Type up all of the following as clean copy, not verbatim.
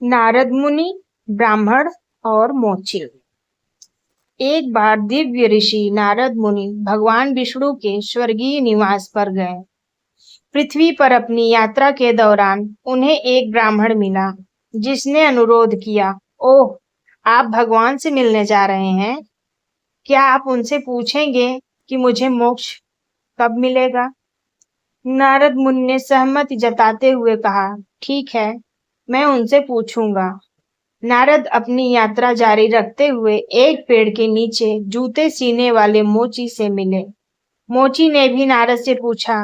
नारद मुनि, ब्राह्मण और मोची। एक बार दिव्य ऋषि नारद मुनि भगवान विष्णु के स्वर्गीय निवास पर गए। पृथ्वी पर अपनी यात्रा के दौरान उन्हें एक ब्राह्मण मिला, जिसने अनुरोध किया, ओह, आप भगवान से मिलने जा रहे हैं? क्या आप उनसे पूछेंगे कि मुझे मोक्ष कब मिलेगा? नारद मुनि ने सहमति जताते हुए कहा, ठीक है, मैं उनसे पूछूंगा। नारद अपनी यात्रा जारी रखते हुए एक पेड़ के नीचे जूते सीने वाले मोची से मिले। मोची ने भी नारद से पूछा,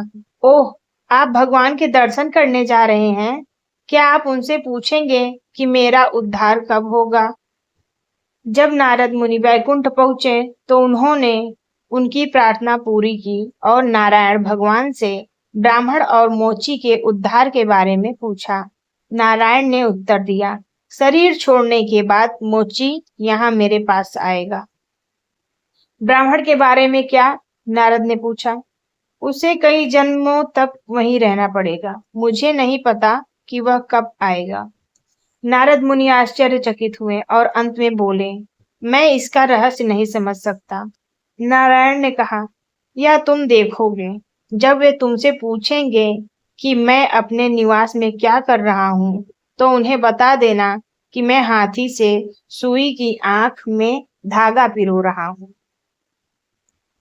ओह, आप भगवान के दर्शन करने जा रहे हैं? क्या आप उनसे पूछेंगे कि मेरा उद्धार कब होगा? जब नारद मुनि वैकुंठ पहुंचे तो उन्होंने उनकी प्रार्थना पूरी की और नारायण भगवान से ब्राह्मण और मोची के उद्धार के बारे में पूछा। नारायण ने उत्तर दिया, शरीर छोड़ने के बाद मोची यहाँ मेरे पास आएगा। ब्राह्मण के बारे में क्या? नारद ने पूछा। उसे कई जन्मों तक वहीं रहना पड़ेगा। मुझे नहीं पता कि वह कब आएगा। नारद मुनि आश्चर्यचकित हुए और अंत में बोले, मैं इसका रहस्य नहीं समझ सकता। नारायण ने कहा, यह तुम देखोगे। जब वे तुमसे पूछेंगे कि मैं अपने निवास में क्या कर रहा हूँ, तो उन्हें बता देना कि मैं हाथी से सुई की आंख में धागा पिरो रहा हूँ।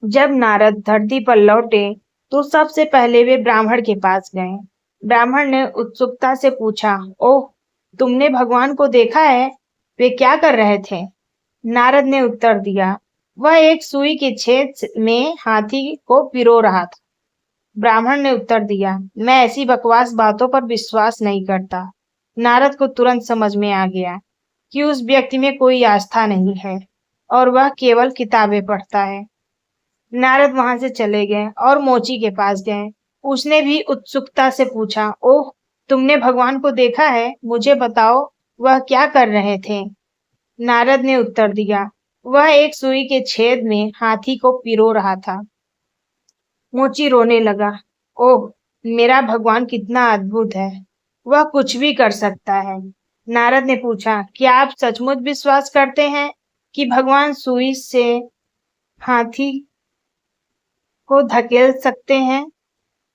जब नारद धरती पर लौटे तो सबसे पहले वे ब्राह्मण के पास गए। ब्राह्मण ने उत्सुकता से पूछा, ओह, तुमने भगवान को देखा है? वे क्या कर रहे थे? नारद ने उत्तर दिया, वह एक सुई के छेद में हाथी को पिरो रहा था। ब्राह्मण ने उत्तर दिया, मैं ऐसी बकवास बातों पर विश्वास नहीं करता। नारद को तुरंत समझ में आ गया कि उस व्यक्ति में कोई आस्था नहीं है और वह केवल किताबें पढ़ता है। नारद वहां से चले गए और मोची के पास गए। उसने भी उत्सुकता से पूछा, ओह, तुमने भगवान को देखा है? मुझे बताओ, वह क्या कर रहे थे? नारद ने उत्तर दिया, वह एक सुई के छेद में हाथी को पिरो रहा था। मोची रोने लगा, ओह, मेरा भगवान कितना अद्भुत है, वह कुछ भी कर सकता है। नारद ने पूछा, क्या आप सचमुच विश्वास करते हैं कि भगवान सुई से हाथी को धकेल सकते हैं?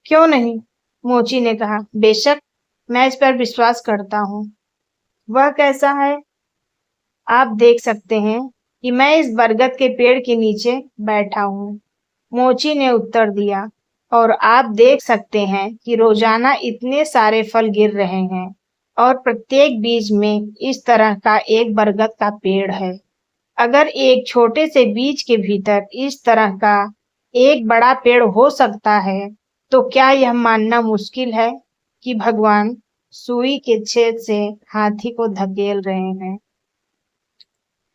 क्यों नहीं? मोची ने कहा, बेशक, मैं इस पर विश्वास करता हूँ। वह कैसा है? आप देख सकते हैं कि मैं इस बरगद के पेड़ के नीचे बैठा हूँ। मोची ने उत्तर दिया, और आप देख सकते हैं कि रोजाना इतने सारे फल गिर रहे हैं और प्रत्येक बीज में इस तरह का एक बरगद का पेड़ है। अगर एक छोटे से बीज के भीतर इस तरह का एक बड़ा पेड़ हो सकता है, तो क्या यह मानना मुश्किल है कि भगवान सुई के छेद से हाथी को धकेल रहे हैं?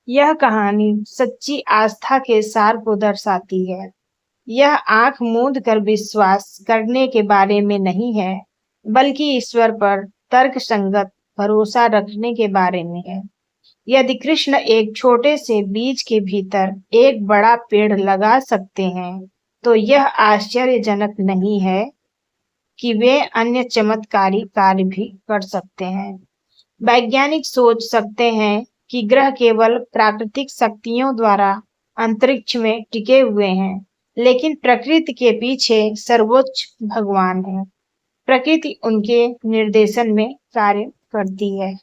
यह कहानी सच्ची आस्था के सार को दर्शाती है। यह आंख मूंद कर विश्वास करने के बारे में नहीं है, बल्कि ईश्वर पर तर्क संगत भरोसा रखने के बारे में है। यदि कृष्ण एक छोटे से बीज के भीतर एक बड़ा पेड़ लगा सकते हैं, तो यह आश्चर्यजनक नहीं है कि वे अन्य चमत्कारी कार्य भी कर सकते हैं। वैज्ञानिक सोच सकते हैं कि ग्रह केवल प्राकृतिक शक्तियों द्वारा अंतरिक्ष में टिके हुए हैं, लेकिन प्रकृति के पीछे सर्वोच्च भगवान है। प्रकृति उनके निर्देशन में कार्य करती है।